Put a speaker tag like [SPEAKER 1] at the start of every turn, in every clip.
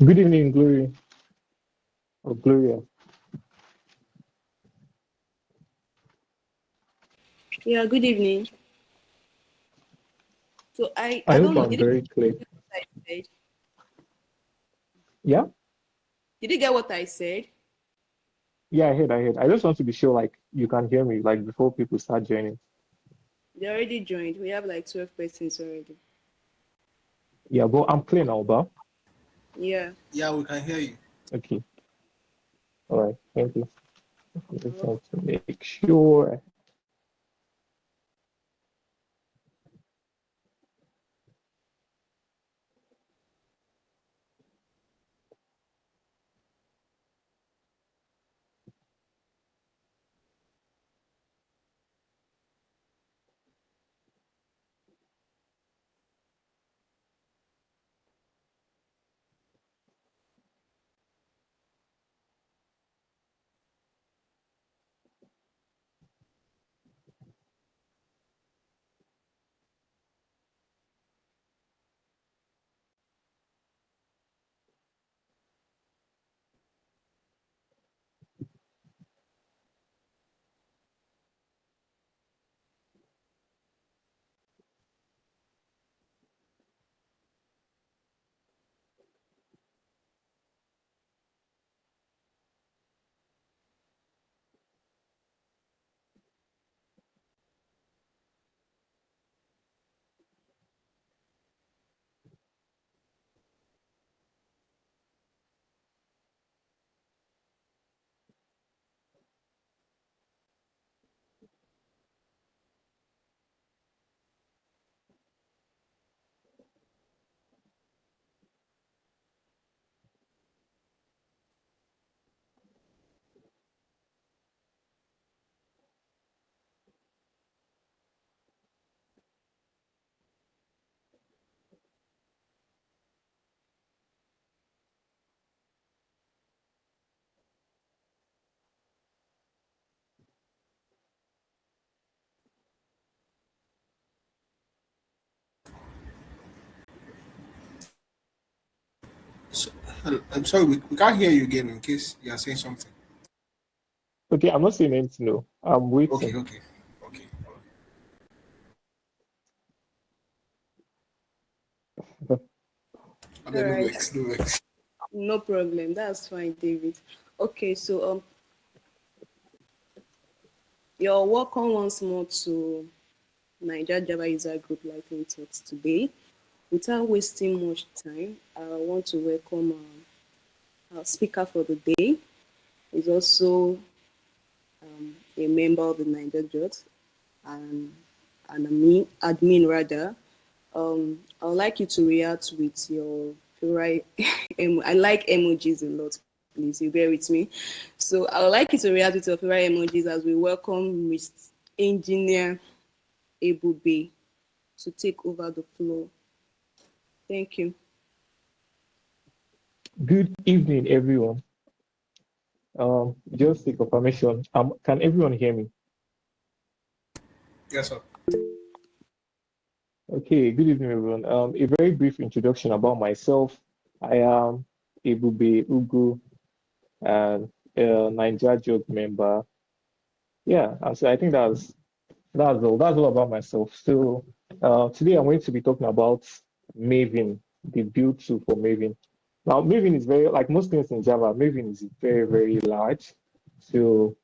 [SPEAKER 1] Good evening, Gloria or Gloria.
[SPEAKER 2] Yeah, good evening. So I
[SPEAKER 1] I
[SPEAKER 2] I
[SPEAKER 1] hope
[SPEAKER 2] don't know.
[SPEAKER 1] I'm very clear.
[SPEAKER 2] Get what I said?
[SPEAKER 1] Yeah,
[SPEAKER 2] Did you get what I said?
[SPEAKER 1] yeah, I heard. I just want to be sure, like, you can hear me, like, before people start joining.
[SPEAKER 2] They already joined. We have like 12 persons already.
[SPEAKER 1] Yeah, but I'm clear now, but
[SPEAKER 2] Yeah.
[SPEAKER 3] Yeah, we can hear you.
[SPEAKER 1] okay. All right, thank you.
[SPEAKER 2] You're
[SPEAKER 1] Just
[SPEAKER 2] welcome.
[SPEAKER 1] want to make sure.
[SPEAKER 3] So, I'm sorry, we can't hear you again in case you are saying something.
[SPEAKER 1] Okay, I'm not saying anything, no. I'm
[SPEAKER 3] Okay,
[SPEAKER 1] waiting.
[SPEAKER 3] okay, okay. I
[SPEAKER 2] All
[SPEAKER 3] mean, no
[SPEAKER 2] right.
[SPEAKER 3] vex, no vex.
[SPEAKER 2] No problem. That's fine, David. Okay, so you're welcome once more to Niger Java User Group Lightning Talks today. Without wasting much time, I want to welcome our speaker for the day. He's also a member of the NAIJA-JUG and an admin rather. I would like you to react with your favorite. I like emojis a lot. Please, you bear with me. So I would like you to react with your favorite emojis as we welcome Mr. Engineer Ebube to take over the floor. Thank you.
[SPEAKER 1] Good evening, everyone. Just a confirmation. Can everyone hear me?
[SPEAKER 3] Yes, sir.
[SPEAKER 1] Okay, good evening, everyone. A very brief introduction about myself. I am Ebube Ugu, and a NAIJA-JUG member. Yeah, and so I think that's all. That's all about myself. So today I'm going to be talking about Maven, the build tool for Maven. Now, Maven is very, like most things in Java, Maven is very, very large. So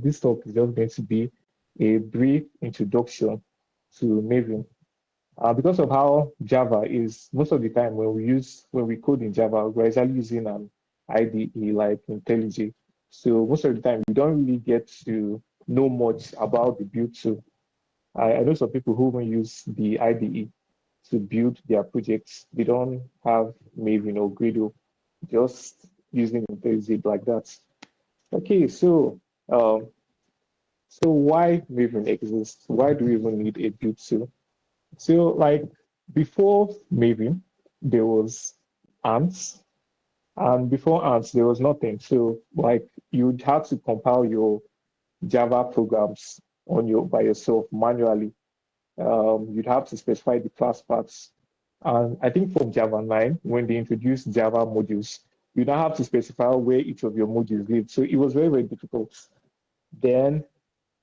[SPEAKER 1] this talk is just going to be a brief introduction to Maven. Because of how Java is, most of the time when we code in Java, we're actually using an IDE like IntelliJ. So most of the time, we don't really get to know much about the build tool. I know some people who even use the IDE to build their projects. They don't have Maven or Gradle, just using IntelliJ like that. Okay, um, so why Maven exists? Why do we even need a build tool? So, like before Maven, there was ants, and before ants, there was nothing. So, like you'd have to compile your Java programs on your by yourself manually. You'd have to specify the class paths. And I think from Java 9, when they introduced Java modules, you now have to specify where each of your modules live. So it was very, very difficult. Then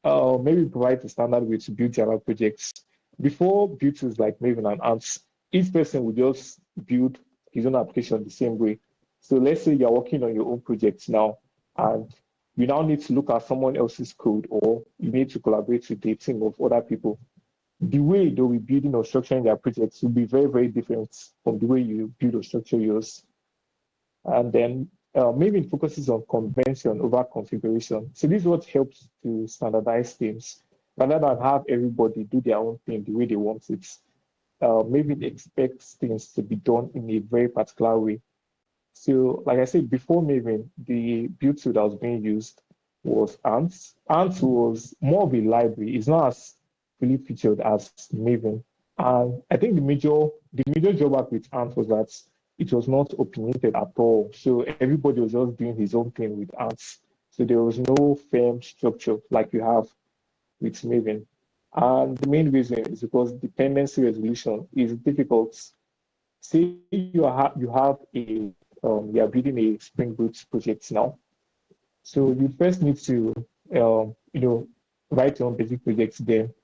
[SPEAKER 1] maybe provide a standard way to build Java projects. Before build tools like Maven and Ants, each person would just build his own application the same way. So let's say you're working on your own projects now, and you now need to look at someone else's code, or you need to collaborate with a team of other people. The way they'll be building or structuring their projects will be very, very different from the way you build or structure yours. And then maybe it focuses on convention over configuration. So this is what helps to standardize things rather than have everybody do their own thing the way they want it. Maybe it expects things to be done in a very particular way. So, like I said, before Maven, the build tool that was being used was Ants. Ants was more of a library. It's not as fully featured as Maven. And I think the major drawback with Ants was that it was not opinionated at all. So everybody was just doing his own thing with Ants. So there was no firm structure like you have with Maven. And the main reason is because dependency resolution is difficult. Say you have you are building a Spring Boot project now. So you first need to write your own basic projects, then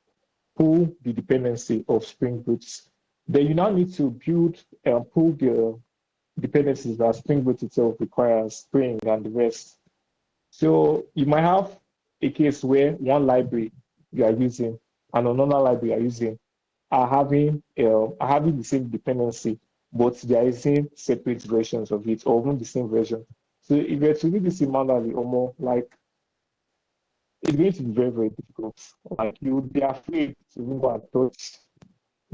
[SPEAKER 1] pull the dependency of Spring Boots. Then you now need to pull the dependencies that Spring Boot itself requires, Spring and the rest. So you might have a case where one library you are using and another library you are using are having the same dependency, but they are using separate versions of it, or even the same version. So if you're to do this in manually, or more like it's going to be very, very difficult. Like you would be afraid to even go and touch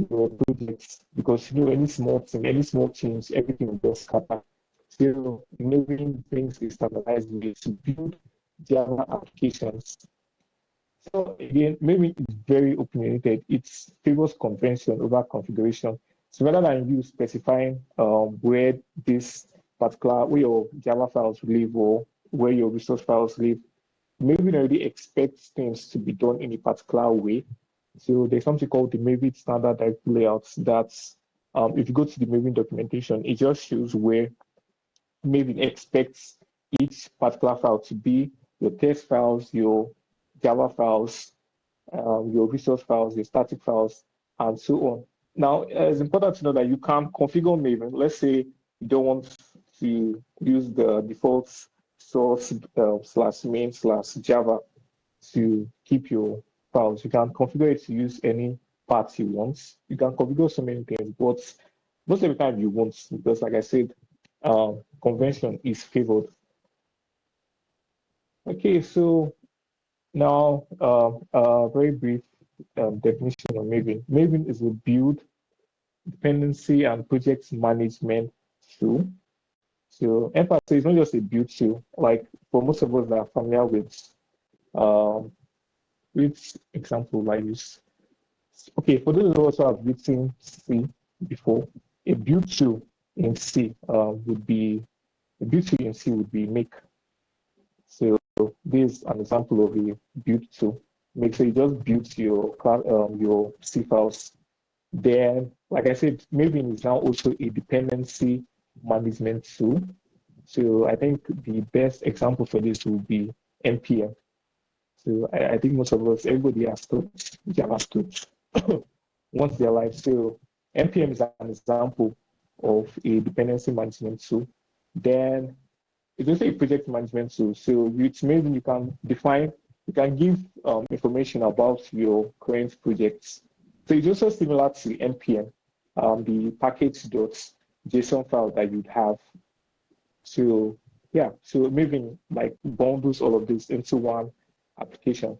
[SPEAKER 1] your projects because any small thing, any small change, everything will just scatter. So maybe things is standardized way to build Java applications. So again, maybe it's very opinionated. It favors convention over configuration. So rather than you specifying where this where your Java files live or where your resource files live, Maven already expects things to be done in a particular way. So there's something called the Maven standard directory layouts. That's if you go to the Maven documentation, it just shows where Maven expects each particular file to be your test files, your Java files, your resource files, your static files, and so on. Now, it's important to know that you can configure Maven. Let's say you don't want to use the default source /main/Java to keep your files. You can configure it to use any path you want. You can configure so many things, but most of the time you won't, because like I said, convention is favored. Okay, so now very brief definition of Maven. Maven is a build, dependency, and project management tool. So emphasis is not just a build tool, like for most of us that are familiar um, with example I use. Okay, for those of us who have written C before, a build tool in C would be a build tool in C would be make. So this is an example of a build tool. Make sure you just build your C files. Then, like I said, Maven is now also a dependency management tool. So I think the best example for this would be npm. So I think most of us, everybody has scripts, JavaScript once they're live. So npm is an example of a dependency management tool. Then it's also a project management tool. So it's Maven, you can give information about your current projects. So it's also similar to npm, the package.json file that you'd have. So yeah, so Maven like bundles all of this into one application.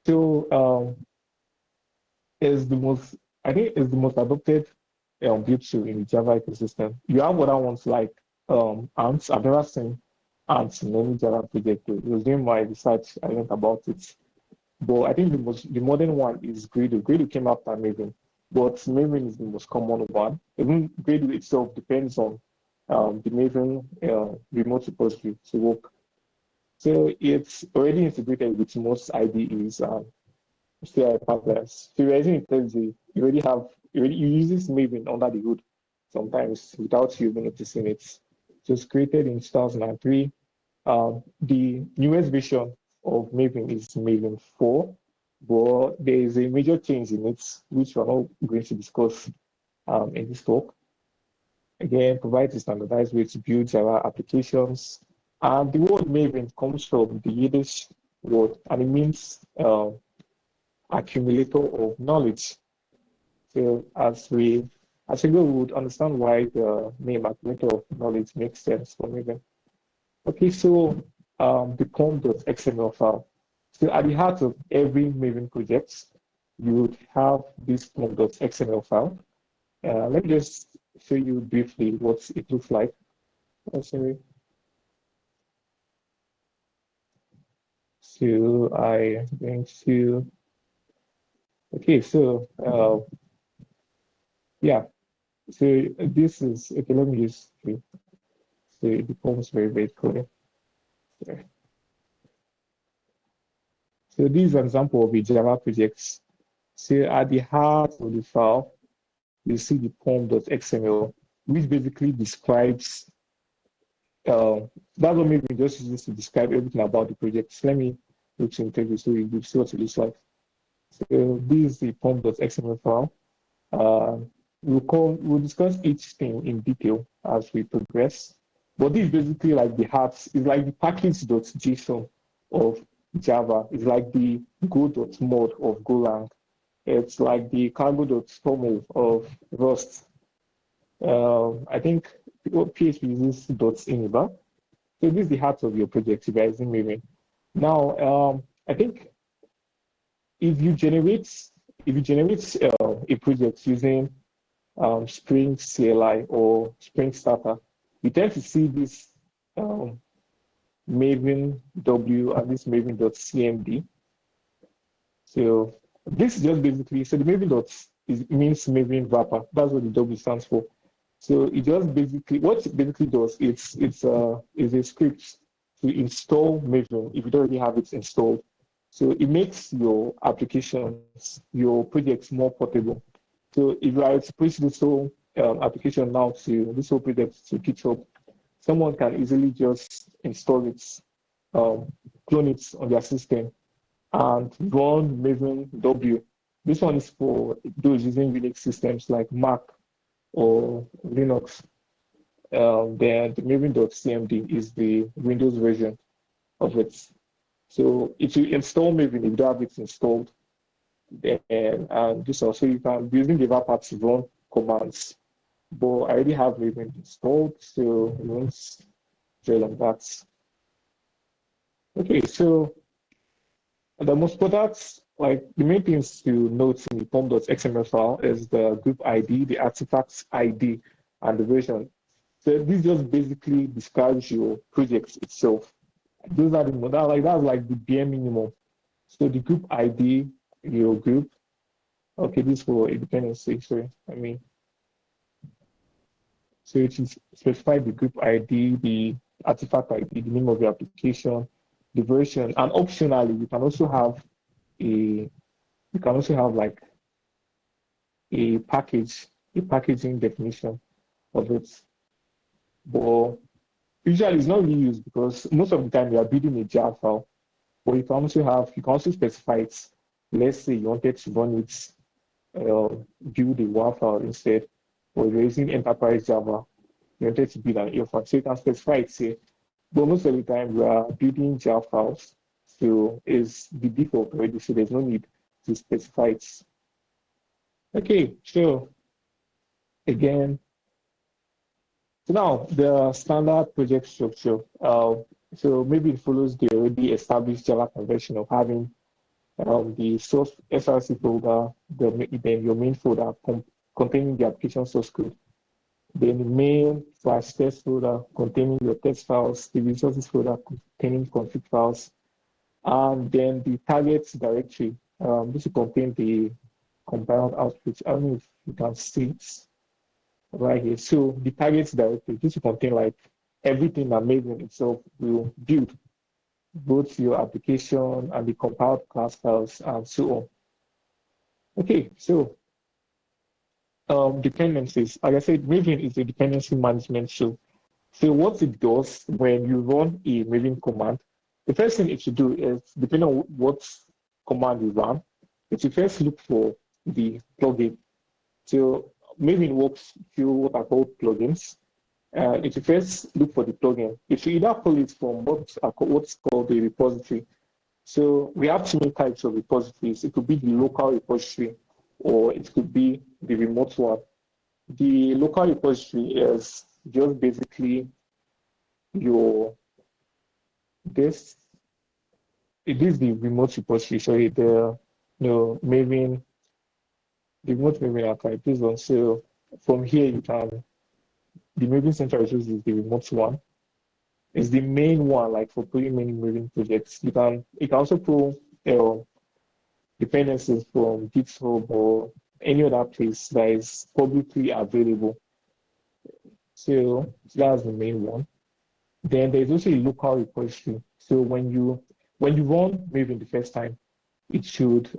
[SPEAKER 1] So is the most I think is the most adopted build tool in the Java ecosystem. You have other ones like Ants. I've never seen Ants in any Java project. It was doing my research, I learned about it. But I think the modern one is Gradle. Gradle came after Maven, but Maven is the most common one. Even Gradle itself depends on the Maven remote repository to work. So it's already integrated with most IDEs. CI pipelines. So you're using IntelliJ, you already have it uses Maven under the hood sometimes without you even noticing it. It was created in 2003. The newest version of Maven is Maven 4, but there is a major change in it, which we're not going to discuss in this talk. Again, provides a standardized way to build Java applications. And the word Maven comes from the Yiddish word, and it means accumulator of knowledge. So as we go, we would understand why the name accumulator of knowledge makes sense for Maven. Okay, so the pom.xml file. So at the heart of every Maven project, you would have this pom.xml file. Let me just show you briefly what it looks like. Sorry. So I'm going to, okay, so yeah, so this is, okay, let me just, so it becomes very, very clear. So this is an example of a Java project. So at the heart of the file, you see the pom.xml, which basically describes, that's what maybe just uses to describe everything about the project. So let me look to interview so you see what it looks like. So this is the pom.xml file. We'll discuss each thing in detail as we progress. But this is basically like the heart, it's like the package.json of Java. It's like the go.mod of Golang. It's like the cargo.toml of Rust. I think PHP uses .iniba. So this is the heart of your project, you guys, in Maven. Now, I think if you generate a project using Spring CLI or Spring Starter, you tend to see this Maven W and this Maven.cmd. So this is just basically, so the Maven means Maven wrapper. That's what the W stands for. So it just basically, what it basically does, it's a script to install Maven if you don't already have it installed. So it makes your applications, your projects more portable. So if you are to push this whole application now to this whole project to GitHub, someone can easily just install it, clone it on their system, and run Maven W. This one is for those using Unix systems like Mac or Linux. Then the Maven.cmd is the Windows version of it. So if you install Maven, if you don't have it installed, then and this also you can be using the wrapper to run commands. But I already have Maven installed, so we won't dwell on that. Okay, so the most important, like the main things to note in the pom.xml file is the group ID, the artifact ID, and the version. So this just basically describes your project itself. Those are that's like the bare minimum. So the group ID, your group. Okay, this for a dependency. Sorry, so it is specify the group ID, the artifact ID, the name of the application, the version, and optionally you can also have like a packaging definition of it. But usually it's not really used because most of the time you are building a jar file. But you can also specify it. Let's say you wanted to run it, build a WAR file instead, or you're using enterprise Java, you wanted to build an AR file. So you can specify it, say, but most of the time we are building jar files, so is the default already, so there's no need to specify it. Okay, so again, so now the standard project structure. So maybe it follows the already established Java convention of having the source SRC folder, then your main folder containing the application source code, then the main/test folder containing your test files, the resources folder containing config files, and then the target directory. This will contain the compiled output. I don't know if you can see it right here. So the target directory, this will contain like everything that Maven itself will build, both your application and the compiled class files and so on. Okay, so Dependencies. Like I said, Maven is a dependency management tool. So what it does when you run a Maven command, the first thing it should do is, depending on what command you run, it should first look for the plugin. So Maven works through what are called plugins. It should first look for the plugin. It should either pull it from what's called a repository. So we have two types of repositories. It could be the local repository or it could be the remote one. The local repository is just basically your this it is the remote repository, sorry, Maven, the remote Maven archive. This one. So from here you can the Maven Central Resource is the remote one. It's the main one, like for pulling many Maven projects. You can also pull dependencies from GitHub or any other place that is publicly available. So that's the main one. Then there's also a local repository. So when you run Maven the first time, it should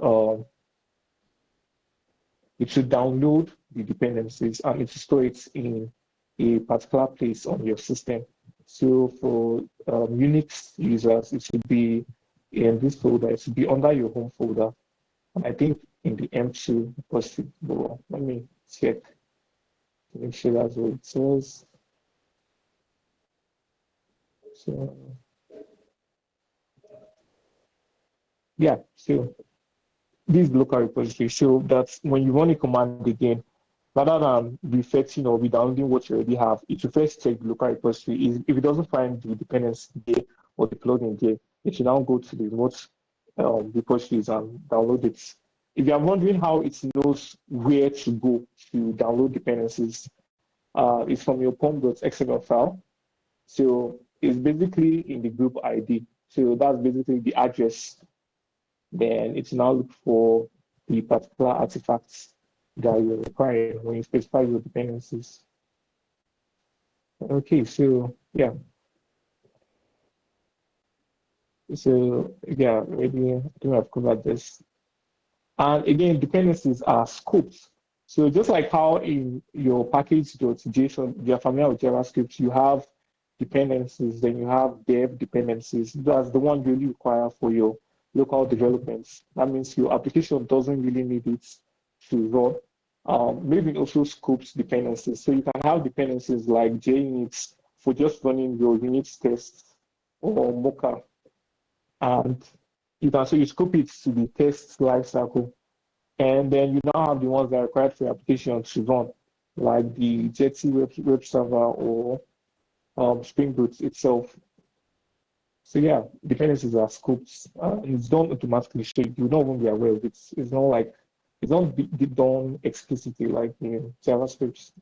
[SPEAKER 1] download the dependencies and it should store it in a particular place on your system. So for Unix users, it should be in this folder. It should be under your home folder. And I think in the M2 repository. But let me check to make sure that's what it says. So yeah, so this local repository show that when you run a command again, rather than refactoring or re-downloading what you already have, it should first check the local repository. If it doesn't find the dependency there or the plugin there, it should now go to the remote repositories and download it. If you are wondering how it knows where to go to download dependencies, it's from your pom.xml file. So it's basically in the group ID. So that's basically the address. Then it's now look for the particular artifacts that you're requiring when you specify your dependencies. Okay, so yeah. So yeah, maybe I think I've covered this. And again, dependencies are scopes. So just like how in your package.json, you're familiar with JavaScript, you have dependencies, then you have dev dependencies. That's the one you really require for your local developments. That means your application doesn't really need it to run. Maybe also scopes dependencies. So you can have dependencies like JUnits for just running your unit tests or Mocha. And you scope it to the test lifecycle. And then you now have the ones that are required for your application to run, like the Jetty web server or Spring Boot itself. So yeah, dependencies are scopes. It's done automatically, so you don't even be aware of it. It's not like it's not done explicitly like in JavaScript.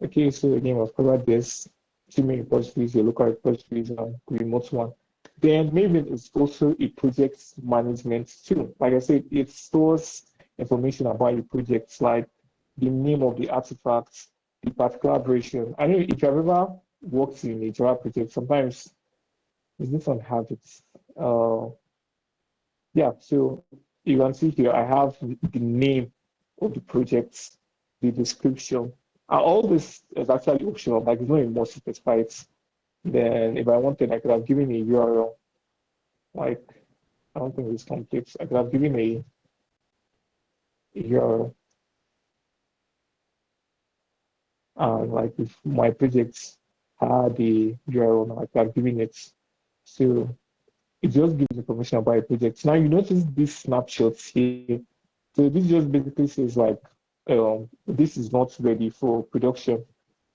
[SPEAKER 1] Okay, so again, we've covered this. Two main repositories, your local repositories, and the remote one. Then Maven is also a project management tool. Like I said, it stores information about your projects, like the name of the artifacts, the particular version. I know if you've ever worked in a Java project, sometimes it's different habits. Yeah, so you can see here, I have the name of the project, the description. And all this is actually optional, like it's not a must specify it. Then if I wanted, I could have given a URL. Like, I don't think it's complete. I could have given a URL. And like if my project had a URL, I could have given it. So it just gives information about a project. Now you notice these snapshots here. So this just basically says like, this is not ready for production.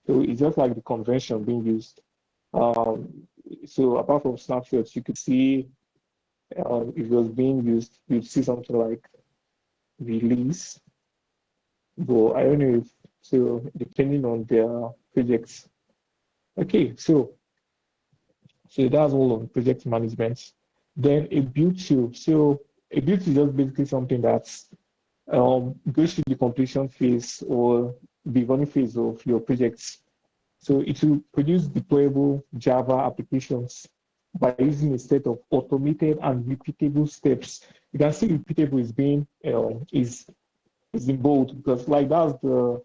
[SPEAKER 1] So it's just like the convention being used. So apart from snapshots, you could see if it was being used, you'd see something like release. But I don't know if so, depending on their projects. Okay, so that's all on project management. Then a build tool. So a build is just basically something that's goes through the completion phase or the running phase of your projects. So it will produce deployable Java applications by using a set of automated and repeatable steps. You can see repeatable is being is is in bold because like that's the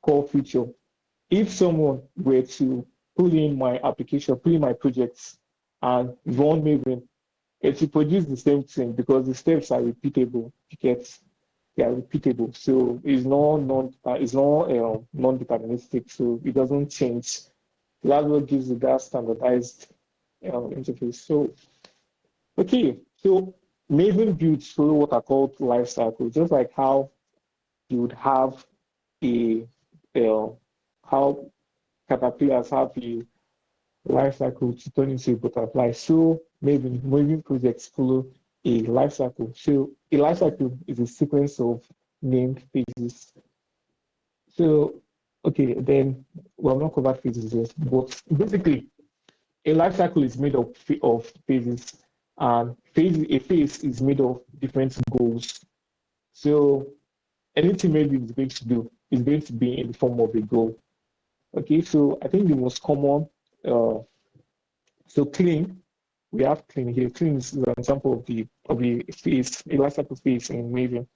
[SPEAKER 1] core feature. If someone were to pull in my application, pull in my projects and run Maven, it will produce the same thing because the steps are repeatable. They are repeatable. So it's not non-deterministic. So it doesn't change. That's what gives it that standardized interface. So okay, so Maven builds follow what are called lifecycle, just like how you would have a how caterpillars have a life cycle to turn into a butterfly. So maybe moving projects follow a life cycle. So a life cycle is a sequence of named phases. So okay, then well, not covered phases yet, but basically a life cycle is made of phases, and a phase is made of different goals. So anything maybe is going to do is going to be in the form of a goal. Okay, so I think the most common so clean, we have clean here. Clean is an example of the phase, a lifecycle phase in Maven.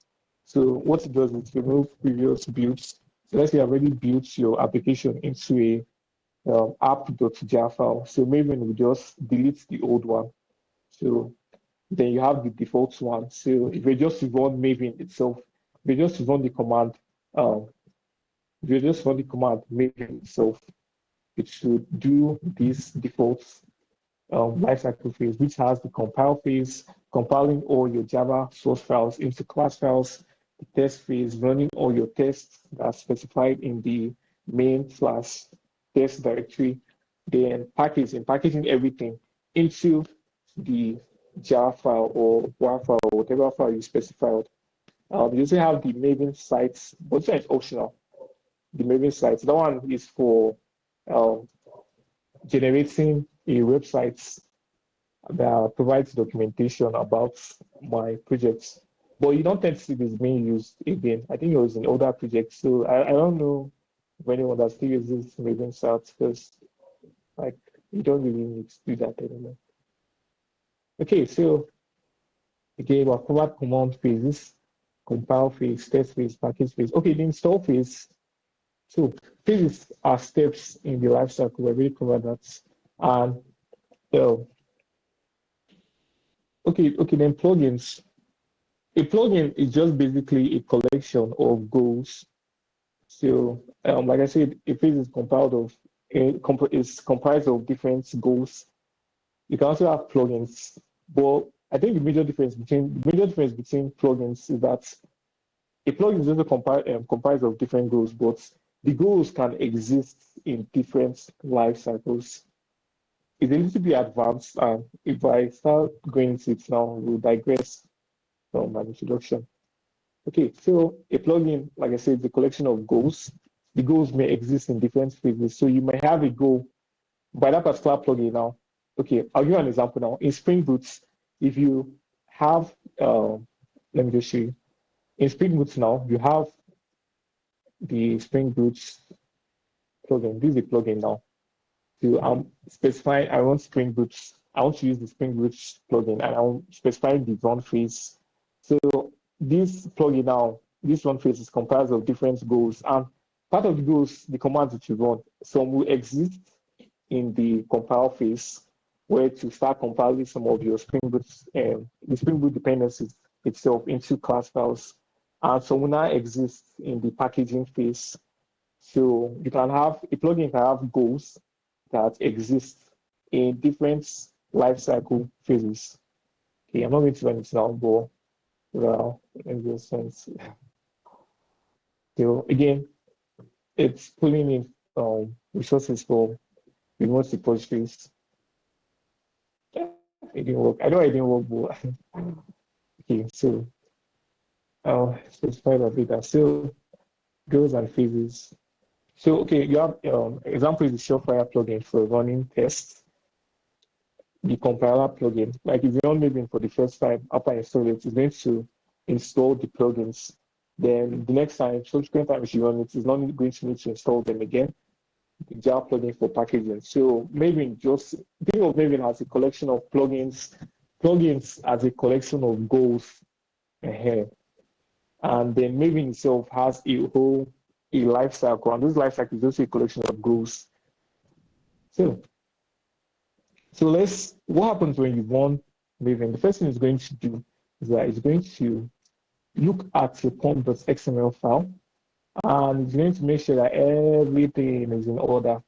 [SPEAKER 1] So what it does is remove previous builds. So let's say you already built your application into a app.jar file. So Maven will just delete the old one. So then you have the default one. So if you just run Maven itself, if you just run the command, Maven itself, it should do this default lifecycle phase, which has the compile phase, compiling all your Java source files into class files, the test phase, running all your tests that are specified in the main/test directory, then packaging everything into the jar file or WAR file or whatever file you specified. You also have the Maven sites, but it's optional. The Maven sites, that one is for generating a website that provides documentation about my projects. But you don't tend to see this being used again. I think it was in older projects. So I don't know if anyone that still uses Maven sites because like you don't really need to do that anymore. Okay, so again, we've covered command phases, compile phase, test phase, package phase. Okay, the install phase. So phases are steps in the life cycle. We already covered that. And okay, then plugins. A plugin is just basically a collection of goals. So, like I said, a phase is is comprised of different goals. You can also have plugins, but I think the major difference between plugins is that a plugin is also comprised of different goals, but the goals can exist in different life cycles. It's a little bit advanced, and if I start going into it now, we'll digress from my introduction. Okay, so a plugin, like I said, is a collection of goals. The goals may exist in different phases. So you may have a goal by that particular plugin now. Okay, I'll give you an example now. In Spring Boot, if you have, let me just show you. In Spring Boot now, you have the Spring Boot plugin. This is a plugin now. So I'm specifying, I want to use the Spring Boot plugin, and I'm specifying the run phase. So this plugin now, this run phase is comprised of different goals, and part of the goals, the commands that you run, some will exist in the compile phase, where to start compiling some of your the Spring Boot dependencies itself into class files, and some will now exist in the packaging phase. So you can have a plugin can have goals that exist in different lifecycle phases. Okay, I'm not going to run it now, but well, in this sense. So again, it's pulling in resources from remote repositories. It didn't work. I know it didn't work, but okay, so I'll specify the data. So goals and phases. So okay, you have example is the Surefire plugin for running tests. The compiler plugin, like if you run Maven for the first time after install it, it's going to install the plugins. Then the next time, subsequent time you run it, is not going to need to install them again. The Java plugin for packaging. So Maven, just think of Maven as a collection of plugins as a collection of goals ahead. And then Maven itself has a life cycle, and this life cycle is also a collection of goals. So, what happens when you run Maven? The first thing it's going to do is that it's going to look at your pom.xml file, and it's going to make sure that everything is in order.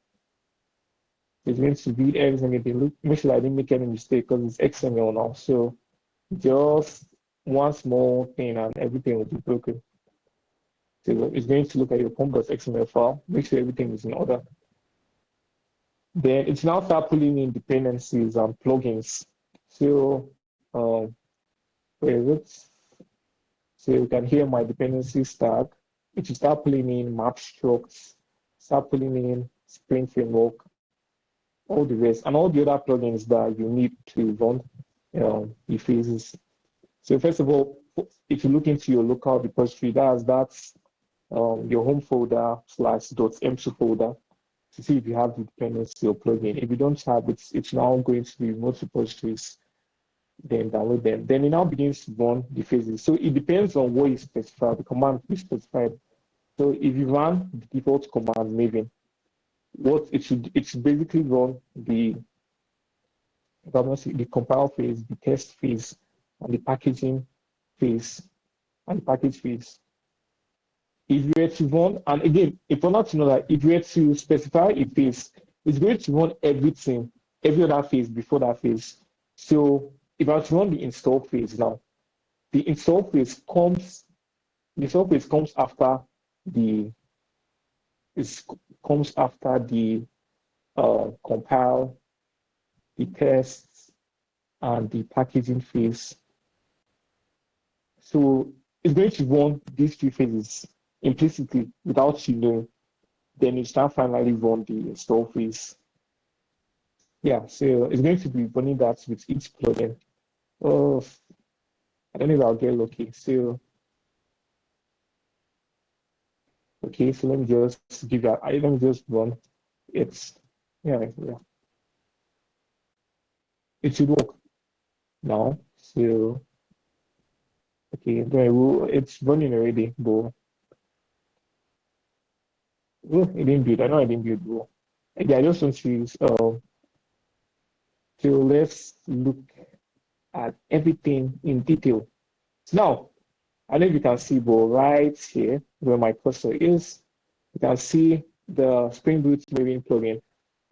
[SPEAKER 1] It's going to read everything, make sure that I didn't make any mistake because it's XML now. So just one small thing and everything will be broken. So it's going to look at your pom.xml file, make sure everything is in order. Then it's now start pulling in dependencies and plugins. So where is it? So you can hear my dependencies tag. It will start pulling in map structs, start pulling in Spring Framework, all the rest, and all the other plugins that you need to run the phases. So first of all, if you look into your local repository, that's your home folder /.m2 folder to see if you have the dependency or plugin. If you don't have it, it's now going to be remote repositories. Then download them. Then it now begins to run the phases. So it depends on what you specify, the command you specified. So if you run the default command Maven, it should basically run the compile phase, the test phase, and the packaging phase, and the package phase. If you were to run, and again, important to know that if you were to specify a phase, it's going to run everything, every other phase before that phase. So if I were to run the install phase now, the install phase comes after the compile, the tests, and the packaging phase. So it's going to run these three phases implicitly without you knowing. Then it start finally run the install phase. Yeah, so it's going to be running that with each plugin. Oh, I don't know if I'll get lucky. So okay, so let me just give that. Let me just run. Yeah. It should work now. So okay, it's running already, but it didn't build. I know I didn't build, bro. Yeah, I just want to use. So let's look at everything in detail. So now, I don't know if you can see, but right here where my cursor is, you can see the Spring Boot Maven plugin.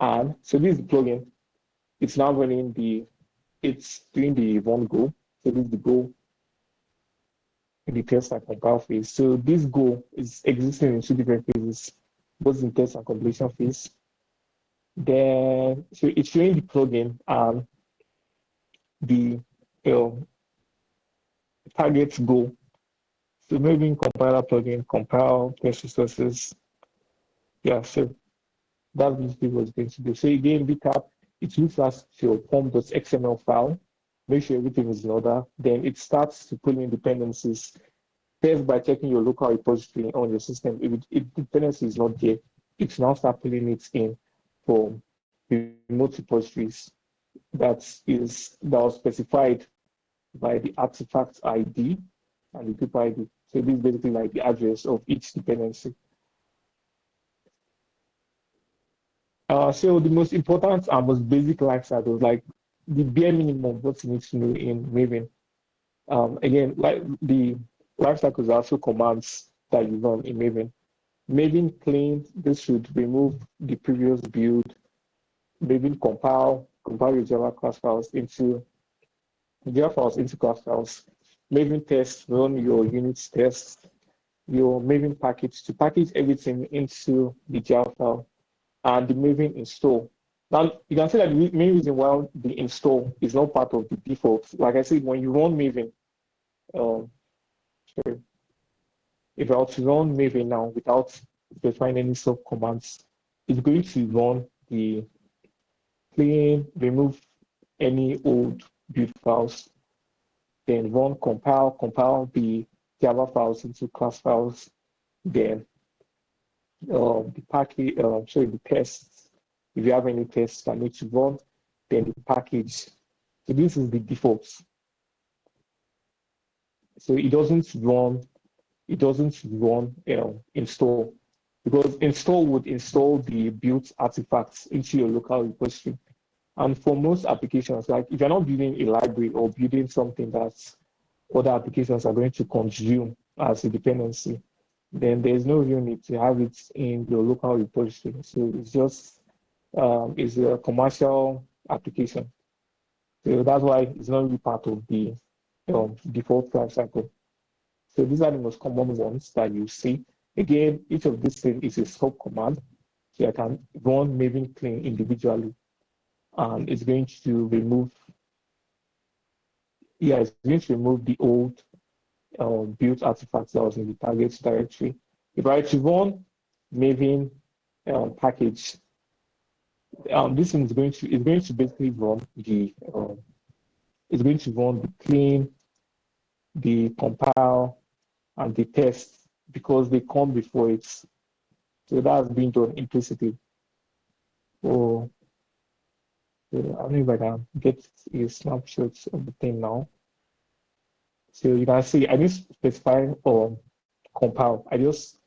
[SPEAKER 1] And so this is the plugin. It's now it's doing the one go. So this is the go in the test and compile phase. So this go is existing in two different phases, both in test and completion phase. Then, so it's showing the plugin and the target go. So maybe compiler plugin, compile test resources. Yeah, so that's basically what it's going to do. So again, recap, it looks at your pom.xml file, make sure everything is in order. Then it starts to pull in dependencies. First, by checking your local repository on your system. If dependency is not there, it's now start pulling it in from remote repositories that was specified by the artifact ID and the group ID. So this is basically like the address of each dependency. So the most important and most basic life cycles, like the bare minimum what you need to know in Maven. Again, like the life cycles are also commands that you run in Maven. Maven clean, this should remove the previous build. Maven compile your Java class files into class files. Maven test, run your unit tests, your Maven package to package everything into the Java file, and the Maven install. Now, you can see that the main reason why the install is not part of the default. Like I said, when you run Maven, if I were to run Maven now without specifying any sub commands, it's going to run the clean, remove any old build files, then run compile the Java files into class files, then the package, the tests, if you have any tests that need to run, then the package. So this is the default. So it doesn't run it doesn't run install, because install would install the built artifacts into your local repository. And for most applications, like if you're not building a library or building something that other applications are going to consume as a dependency, then there's no real need to have it in your local repository. So it's just it's a commercial application. So that's why it's not really part of the default lifecycle. So these are the most common ones that you see. Again, each of these things is a sub command. So I can run Maven clean individually, and it's going to remove, it's going to remove the old built artifacts that was in the target directory. If I were to run Maven package, this thing is going to basically run the it's going to run the clean, the compile, and the test, because they come before it. So that's being done implicitly. So I don't know if I can get a snapshot of the thing now. So you can see I just specify compile. I just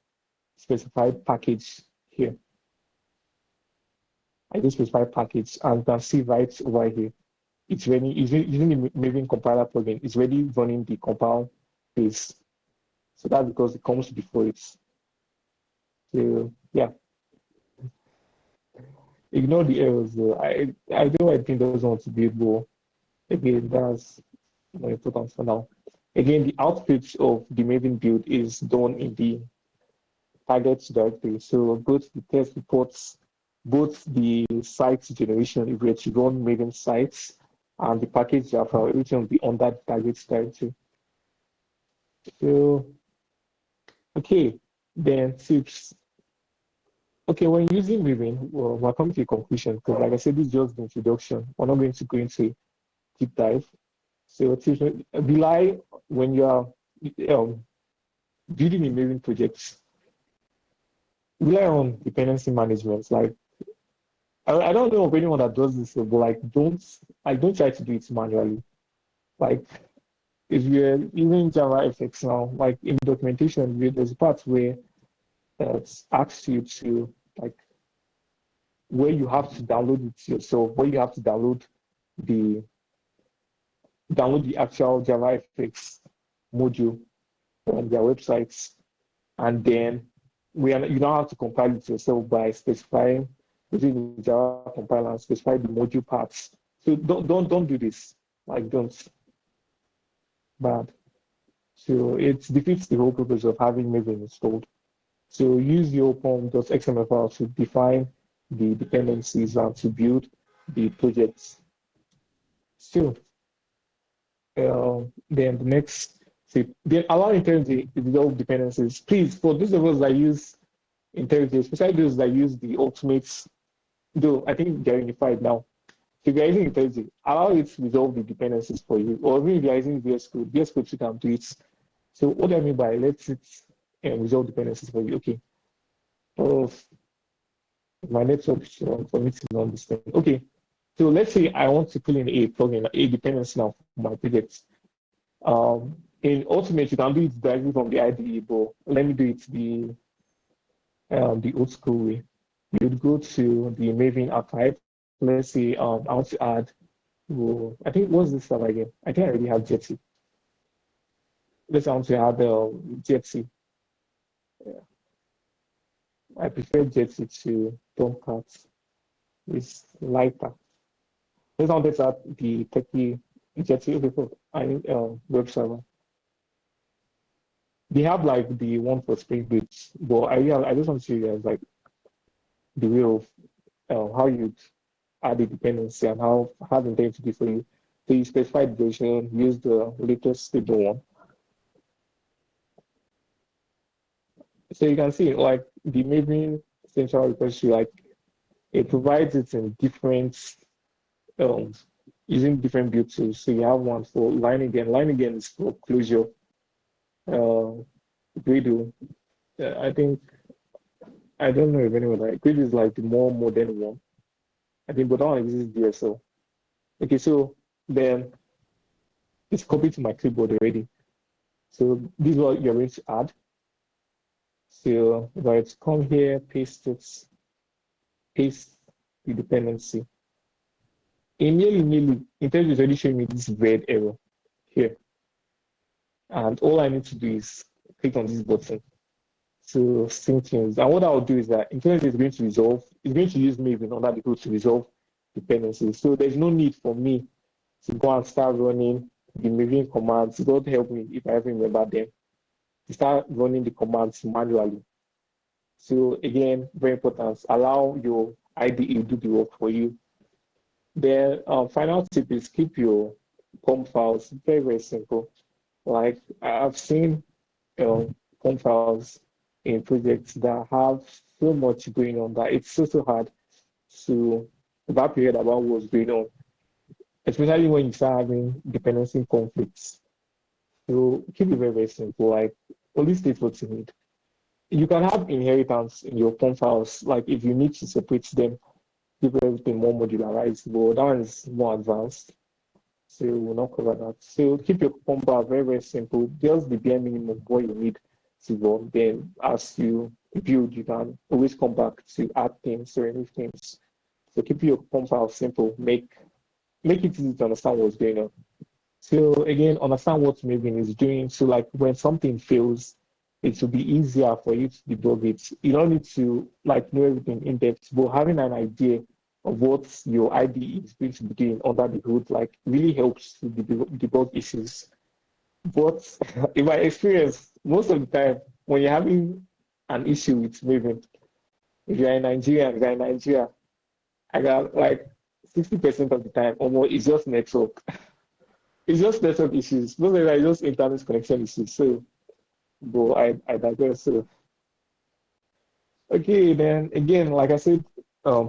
[SPEAKER 1] specify package here. I just specify package, and you can see right over here, it's ready. Using the Maven compiler plugin, it's already running the compile phase. So that's because it comes before it. So yeah, ignore the errors though. I know I think doesn't want to be able. Again, that's more important for now. Again, the output of the Maven build is done in the target directory. So both the test reports, both the site generation, if we were to run Maven sites, and the package Java, everything will be on that target directory. So, okay, then tips. Okay, when using Maven, well, we're coming to a conclusion, because like I said, this is just the introduction. We're not going to go into a deep dive. So tips, rely when you are building a Maven project, rely on dependency management. Like I don't know of anyone that does this, but like don't try to do it manually. Like if you're using Java FX now, like in documentation, there's a part where it asks you to like where you have to download it yourself, where you have to the download the actual Java FX module on their websites, and then you don't have to compile it yourself by specifying using the Java compiler and specify the module parts. So don't do this. Like don't. Bad. So it defeats the whole purpose of having Maven installed. So use your pom.xml file to define the dependencies and to build the projects. So then the next tip, then allow IntelliJ to resolve dependencies. Please, for those of us that use IntelliJ, especially those that use the ultimates, though I think they're unified now. So if you're using IntelliJ, allow it to resolve the dependencies for you. Or even if you're using VS Code, VS Code you can do it. So what do I mean by let it resolve dependencies for you? Okay. My network for me to understand. Okay. So let's say I want to pull in a plugin, a dependency now for my project. In Ultimate, you can do it directly from the IDE, but let me do it the old school way. You'd go to the Maven archive. Let's say I want to add, I think what's this stuff again? I think I already have Jetty. Let's say I want to add Jetty. Yeah. I prefer Jetty to Tomcat. It's lighter. Let's now let's add the techie Jetty. Okay, cool. I need web server. They have like the one for Spring Boot, but I just want to show you guys like the way of how you add a dependency and how the thing to be for you. So you specify the version, use the latest stable one. So you can see like the Maven central repository, like it provides it in different using different build tools. So you have one for line again. Line again is for closure. Gradle. I think I don't know if anyone like Gradle is like the more modern one. I think, but that one exists DSL. Okay, so then it's copied to my clipboard already. So this is what you're going to add. So if I to come here, paste the dependency. Immediately, IntelliJ is already showing me this red error here. And all I need to do is click on this button to sync things. And what I'll do is that IntelliJ is going to resolve, it's going to use Maven under the hood to resolve dependencies. So there's no need for me to go and start running the Maven commands. God help me if I ever remember them. To start running the commands manually. So again, very important, allow your IDE do the work for you. The final tip is keep your POM files very, very simple. Like I've seen POM files in projects that have so much going on that it's so hard to evaluate about what's going on, especially when you start having dependency conflicts. So keep it very, very simple. Like only state what you need. You can have inheritance in your POM files, like if you need to separate them, keep everything more modularized, but that one is more advanced. So we'll not cover that. So keep your POM file very, very simple. Just the bare minimum of what you need to run. Then as you build, you can always come back to add things or remove things. So keep your POM file simple. Make it easy to understand what's going on. So again, understand what Maven is doing. So like when something fails, it will be easier for you to debug it. You don't need to like know everything in depth, but having an idea of what your IDE is going to be doing under the hood like really helps to debug issues. But in my experience, most of the time when you're having an issue with Maven, if you're in Nigeria, I got like 60% of the time almost it's just network. It's just network issues. Most of it are just internet connection issues. So but I digress. So, okay, then again, like I said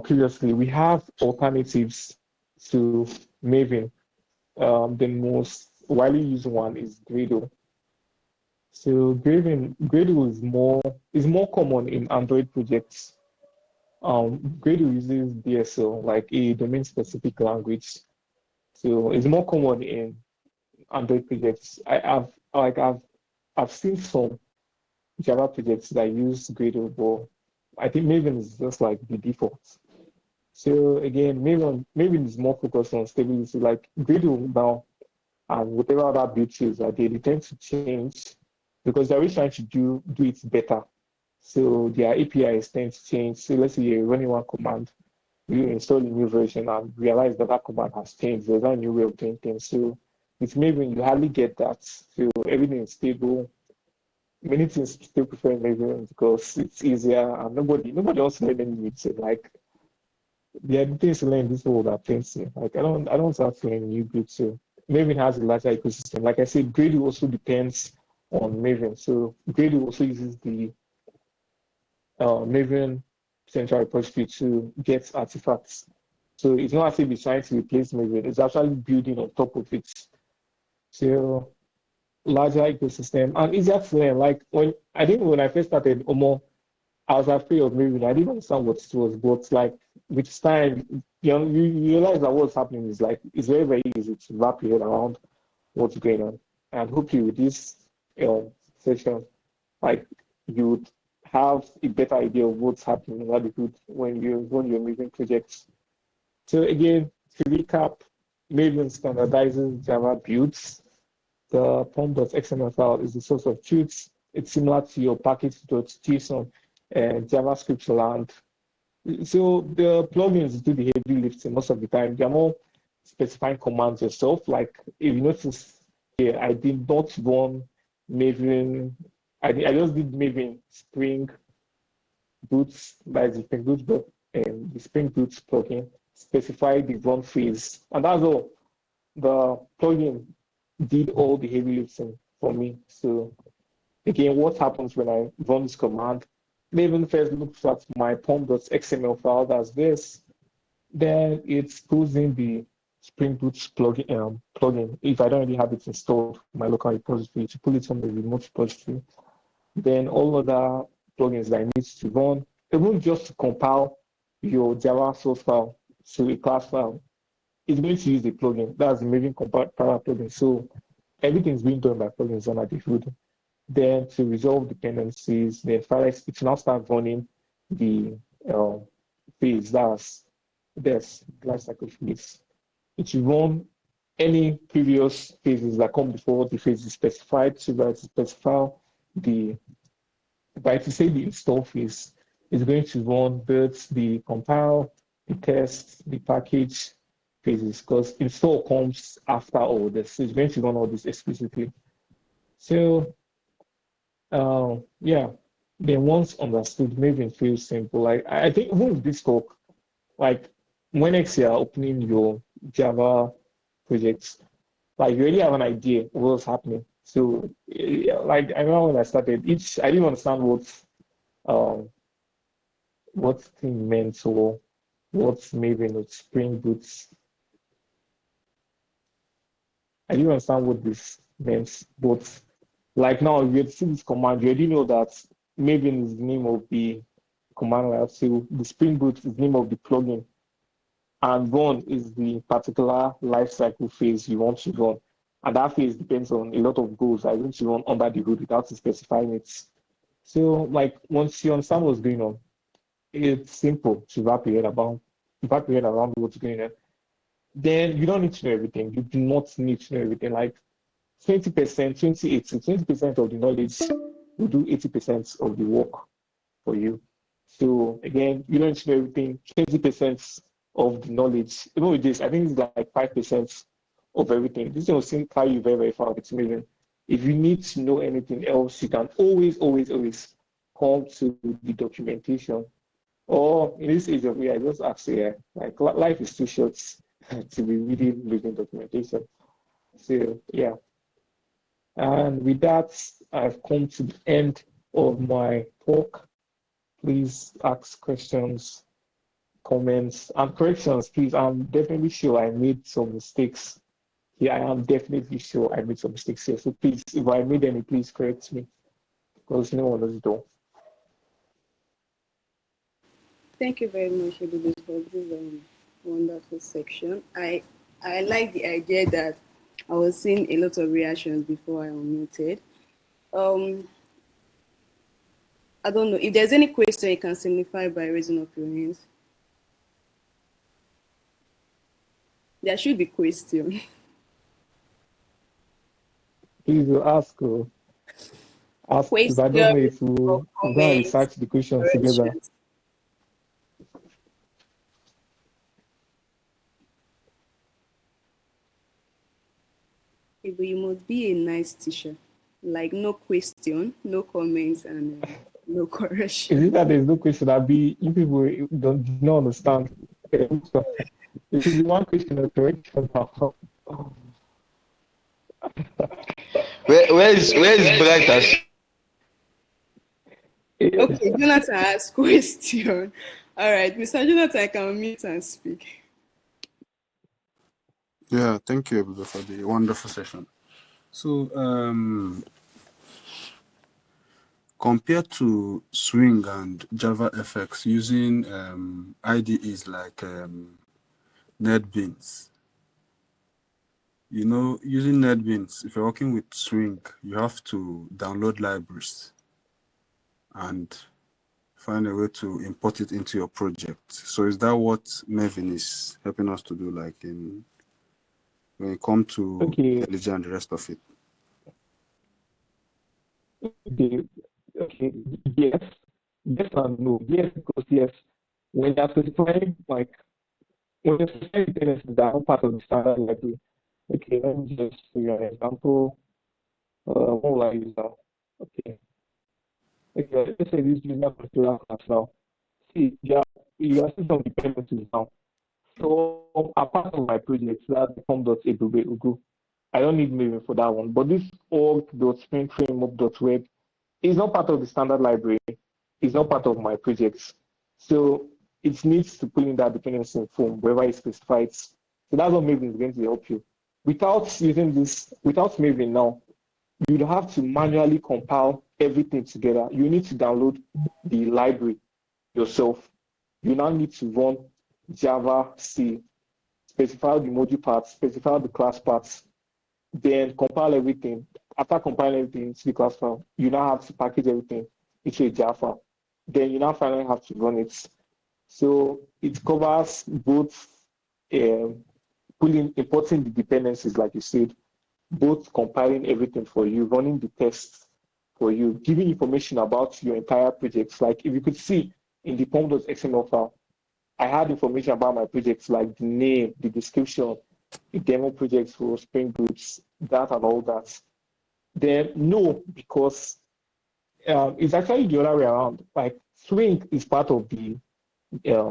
[SPEAKER 1] previously, we have alternatives to Maven. The most widely used one is Gradle. So Gradle is more common in Android projects. Gradle uses DSL, like a domain-specific language. So it's more common in Android projects. I've seen some Java projects that use Gradle, but I think Maven is just like the default. So again, Maven is more focused on stability. Like Gradle now and whatever other build tools that they tend to change because they're always trying to do it better. So their APIs tend to change. So let's say you're running one command, you install a new version and realize that that command has changed. There's a new way of doing things. So with Maven, you hardly get that. So everything is stable. Many things still prefer Maven because it's easier and nobody wants to learn any new thing. Like the other things to learn in this world are plenty. Like I don't have to learn new bits. So Maven has a larger ecosystem. Like I said, Gradle also depends on Maven. So Gradle also uses the Maven central repository to get artifacts. So it's not as if it's trying to replace Maven, it's actually building on top of it. So larger ecosystem and easier to learn. Like when I first started Omo, I was afraid of Maven. I didn't understand what it was, but like with time, you realize that what's happening is like it's very, very easy to wrap your head around what's going on. And hopefully with this session, like you would have a better idea of what's happening in the hood when you're moving projects. So again, to recap, Maven standardizes Java builds. The pom.xml file is the source of truth. It's similar to your package.json and JavaScript land. So the plugins do the heavy lifting most of the time. They're more specifying commands yourself. Like if you notice here, I did not run Maven. I just did Maven Spring Boots, like the Spring Boot, but the Spring Boot plugin specify the run phase, and that's all. The plugin did all the heavy lifting for me. So again, what happens when I run this command? Maven first looks at my pom.xml file, that's this. Then it pulls in the Spring Boot plugin. If I don't already have it installed in my local repository, to pull it on the remote repository. Then all other plugins that I need to run, even just to compile your Java source file to a class file, it's going to use the plugin. That's the Maven compiler plugin. So everything's being done by plugins under the hood. Then to resolve dependencies, then finally it now start running the phase. That's lifecycle phase. It will run any previous phases that come before the phase is specified. So that to specify the, by to say the install phase is going to run both the compile, the test, the package phases, because install comes after all this. So it's going to run all this explicitly. So yeah, then once understood, Maven feels simple. Like I think even with this talk, like when next you're opening your Java projects, like you already have an idea of what's happening. So like I remember when I started, I didn't understand um what thing meant or what Maven or Spring Boot. I didn't understand what this meant, but like now you see this command, you already know that Maven is the name of the command line. So the Spring Boot is the name of the plugin, and run is the particular lifecycle phase you want to run. And that phase depends on a lot of goals that you want to run under the hood without specifying it. So like once you understand what's going on, it's simple to wrap your head around what's going on. Then you don't need to know everything. You do not need to know everything. Like 20%, 20% of the knowledge will do 80% of the work for you. So again, you don't need to know everything. 20% of the knowledge. Even with this, I think it's like 5% of everything. This will seem carry you very, very far with Maven. If you need to know anything else, you can always come to the documentation. Or in this age of AI, just ask AI. Like life is too short to be reading documentation. So yeah. And with that, I've come to the end of my talk. Please ask questions, comments, and corrections. Please, I'm definitely sure I made some mistakes here. I am definitely sure I made some mistakes here. So please, if I made any, please correct me, because no one knows it all.
[SPEAKER 2] Thank you very much, Ebube, for this wonderful section. I like the idea that I was seeing a lot of reactions before I unmuted. I don't know if there's any question you can signify by raising up your hands. There should be question.
[SPEAKER 1] Please ask. Ask, because I don't know
[SPEAKER 2] Question
[SPEAKER 1] if
[SPEAKER 2] or
[SPEAKER 1] we're going to
[SPEAKER 2] comments,
[SPEAKER 1] research the questions together.
[SPEAKER 2] corrections. But you must be a nice teacher. Like no question, no comments, and no
[SPEAKER 1] Is
[SPEAKER 2] correction.
[SPEAKER 1] it that there's no question? You people do not understand. So it should be one question of correction.
[SPEAKER 4] Where is Bright as
[SPEAKER 2] Okay, Jonathan has question. All right, Mr. Jonathan, I can mute and speak.
[SPEAKER 5] Yeah, thank you, everybody, for the wonderful session. So, compared to Swing and Java FX using IDEs like NetBeans, using NetBeans, if you're working with Swing, you have to download libraries and find a way to import it into your project. So is that what Maven is helping us to do, like when it comes to
[SPEAKER 1] Okay,
[SPEAKER 5] IntelliJ and the rest of it?
[SPEAKER 1] okay, yes, yes and no. Yes, because yes, when you're specifying when you're specifying dependencies that are not part of the standard library. Okay, let me just show you an example. What will I use now? Okay, let's say this user particular class now. See, you are seeing some dependencies now. So a part of my project, that's com.ebube I don't need Maven for that one. But this org.springframe.web is not part of the standard library. It's not part of my projects. So it needs to pull in that dependency in form wherever it specifies. So that's what Maven is going to help you. Without Maven now, you'd have to manually compile everything together. You need to download the library yourself. You now need to run Java, C, specify the module parts, specify the class parts, then compile everything. after compiling everything into the class file, you now have to package everything into a jar file. Then you now finally have to run it. So it covers both importing the dependencies, like you said, both compiling everything for you, running the tests for you, giving information about your entire project. Like if you could see in the pom.xml file, I had information about my projects, like the name, the description, the demo projects for Spring Boots, that and all that. Then no, because it's actually the other way around. Like Swing is part of the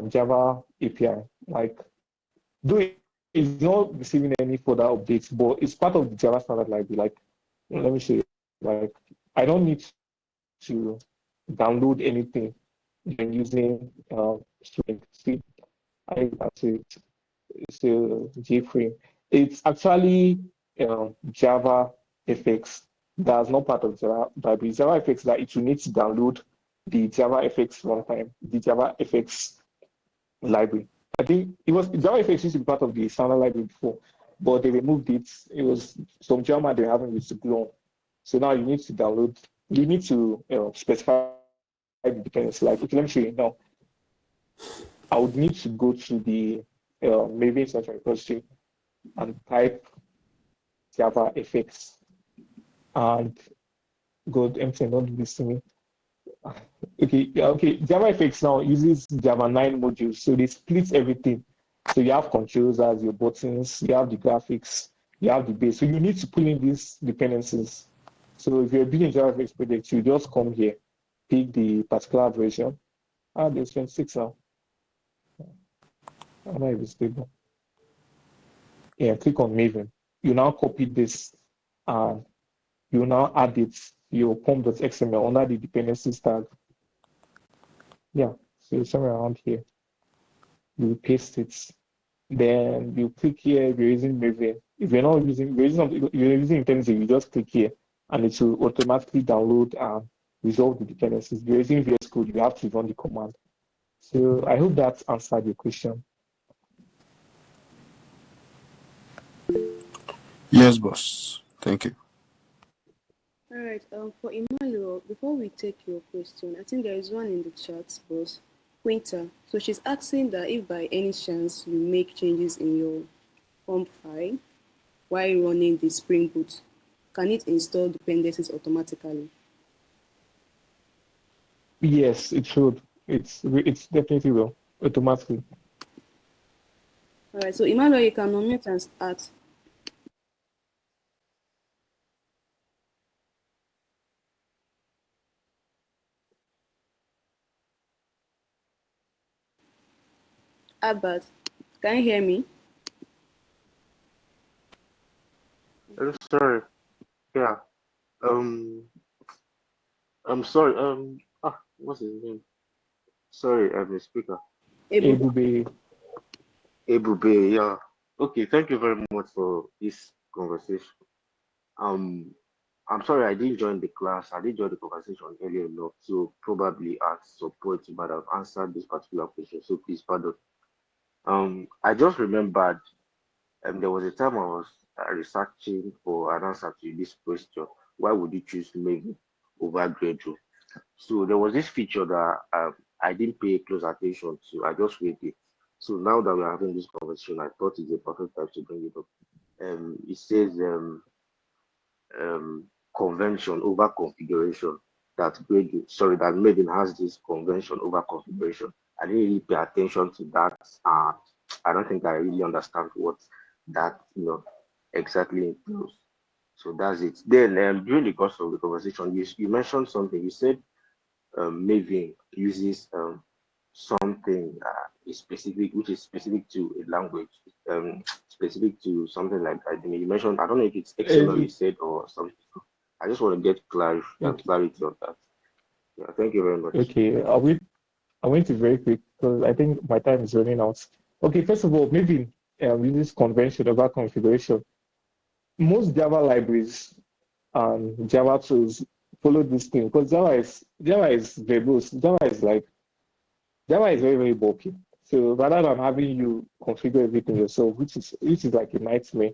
[SPEAKER 1] Java API. Like, though it's not receiving any further updates, but it's part of the Java standard library. Like, let me show you. Like, I don't need to download anything when using Swing. See, that's it. It's a JFrame. It's actually Java FX. That's not part of Java library. Java FX that it will need to download the Java FX runtime, the Java FX library. I think it was Java FX used to be part of the standard library before, but they removed it. It was some Java they haven't used to glue on. So now you need to download, you need to specify the dependency. Like, okay, let me show you now. I would need to go to the Maven central repository and type Java FX and go empty, not do this to me. Okay, Java FX now uses Java 9 modules, so they split everything. So you have controls as your buttons, you have the graphics, you have the base. So you need to pull in these dependencies. So if you're building Java FX project, you just come here, pick the particular version. There's 26 now. I don't know if it's stable. Yeah, click on Maven. You now copy this and you now add it to your pom.xml under the dependencies tag. Yeah, so somewhere around here. You paste it. Then you click here if you're using Maven. If you're not using, you're using dependency, you just click here and it will automatically download and resolve the dependencies. If you're using VS Code, you have to run the command. So I hope that answered your question.
[SPEAKER 5] Yes, boss. Thank you.
[SPEAKER 2] All right. For Emmanuel, before we take your question, I think there is one in the chat, boss. Quinta. So she's asking that if by any chance you make changes in your pom file while running the Spring Boot, can it install dependencies automatically?
[SPEAKER 1] Yes, it should. It's definitely will automatically.
[SPEAKER 2] All right. So Emmanuel, you can unmute and start. Albert, can you hear me?
[SPEAKER 4] I'm sorry. Yeah. I'm sorry. What's his name? Sorry, I'm the speaker.
[SPEAKER 1] Ebube.
[SPEAKER 4] Ebube, yeah. Okay, thank you very much for this conversation. I'm sorry I didn't join the class. I didn't join the conversation earlier enough, so probably at some point you might have answered this particular question. So please pardon. I just remembered there was a time I was researching for an answer to this question. Why would you choose Maven over Gradle? So there was this feature that I didn't pay close attention to. I just waited. So now that we're having this conversation, I thought it's a perfect time to bring it up. It says convention over configuration. That Maven has this convention over configuration. I didn't really pay attention to that. I don't think I really understand what that exactly entails. So that's it. Then during the course of the conversation, you mentioned something. You said Maven uses something specific, which is specific to a language, specific to something like I think you mentioned. I don't know if it's XML you said or something. I just want to get clarity on that. Yeah, thank you very much.
[SPEAKER 1] Okay, I went to very quick because I think my time is running out. Okay, first of all, maybe uses convention over configuration. Most Java libraries and Java tools follow this thing because Java is verbose. Java is very, very bulky. So rather than having you configure everything yourself, which is like a nightmare,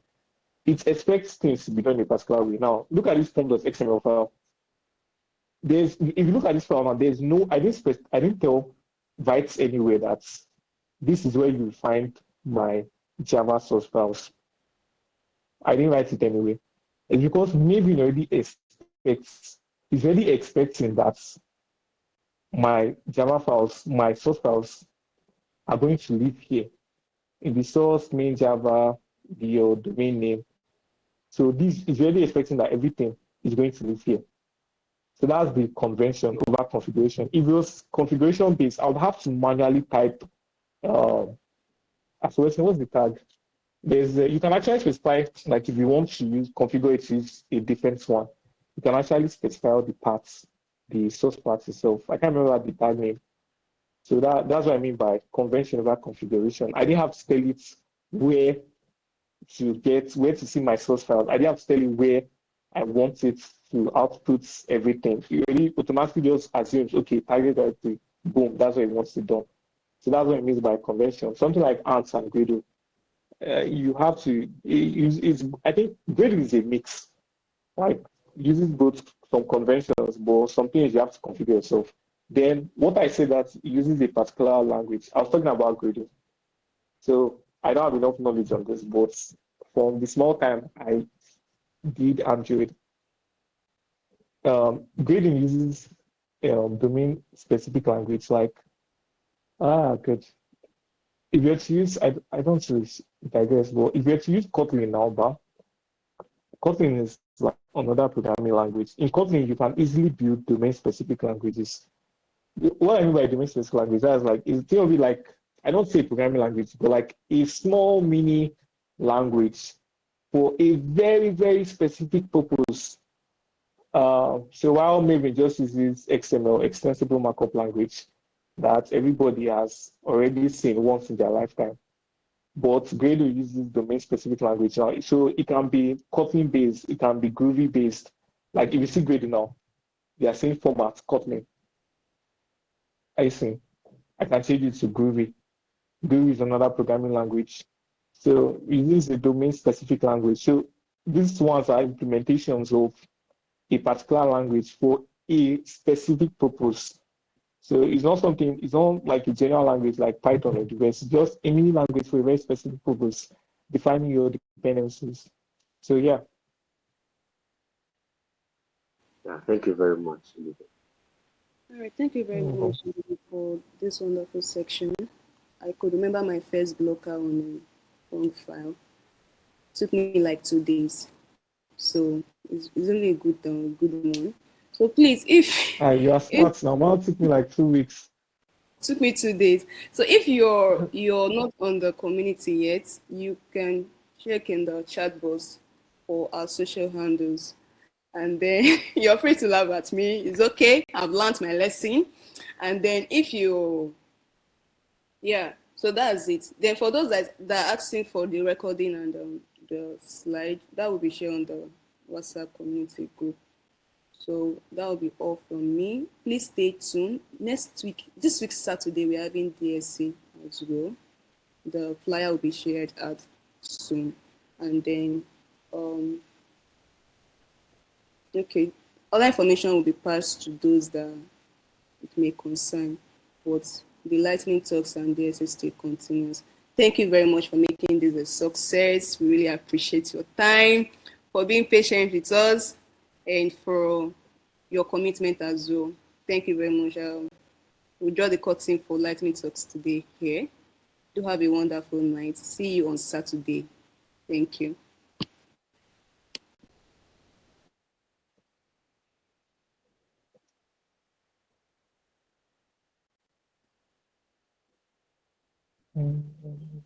[SPEAKER 1] it expects things to be done in a particular way. Now, look at this form.xml file. If you look at this file now, there's no, I didn't tell Bytes anywhere that this is where you find my Java source files. I didn't write it anyway. It's because Maven is already expecting that my Java files, my source files are going to live here in the source main Java, your domain name. So this is really expecting that everything is going to live here. So that's the convention over configuration. If it was configuration based, I would have to manually type what's the tag? You can actually specify, like if you want to configure it to use a different one, you can actually specify all the parts, the source parts itself. I can't remember the tag name. So that's what I mean by convention over configuration. I didn't have to tell it where to see my source file. I didn't have to tell it where I want it to output everything. It really automatically just assumes, okay, target directory, boom, that's what it wants to do. So that's what it means by convention. Something like Ants and Gradle. You have to use, I think Gradle is a mix. Like uses both some conventions, but some things you have to configure yourself. Then what I said that uses a particular language, I was talking about Gradle. So I don't have enough knowledge on this, but from the small time I did Android, Gradle uses domain specific language like good. If you were to use, I don't really digress, but if you were to use Kotlin now, Kotlin is like another programming language. In Kotlin, you can easily build domain-specific languages. What I mean by domain-specific language, that's like, it's still be like, I don't say programming language, but like a small mini language for a very, very specific purpose. So while Maven just uses XML, extensible markup language, that everybody has already seen once in their lifetime. But Gradle uses domain-specific language now. So it can be Kotlin-based, it can be Groovy-based. Like if you see Gradle now, they are saying format Kotlin. I see. I can change it to Groovy. Groovy is another programming language. So it uses a domain-specific language. So these ones are implementations of a particular language for a specific purpose. So it's not like a general language like Python or the rest. It's just a mini language for a very specific purpose, defining your dependencies. So yeah.
[SPEAKER 4] Yeah, thank you very much.
[SPEAKER 2] All right, thank you very much for this wonderful section. I could remember my first blocker on a wrong file. It took me like 2 days. So it's really a good one. So please, if
[SPEAKER 1] You are smart now. Mine took me like 2 weeks.
[SPEAKER 2] took me 2 days. So if you're not on the community yet, you can check in the chat box for our social handles. And then you're free to laugh at me. It's okay. I've learned my lesson. And then so that's it. Then for those that are asking for the recording and the slide, that will be shared on the WhatsApp community group. So that will be all from me. Please stay tuned. This week Saturday, we're having DSC as well. The flyer will be shared out soon. And then, other information will be passed to those that it may concern. But the lightning talks and DSC still continues. Thank you very much for making this a success. We really appreciate your time, for being patient with us, and for your commitment as well. Thank you very much. We'll draw the curtain for lightning talks today here. Do have a wonderful night. See you on Saturday. Thank you.
[SPEAKER 1] Mm-hmm.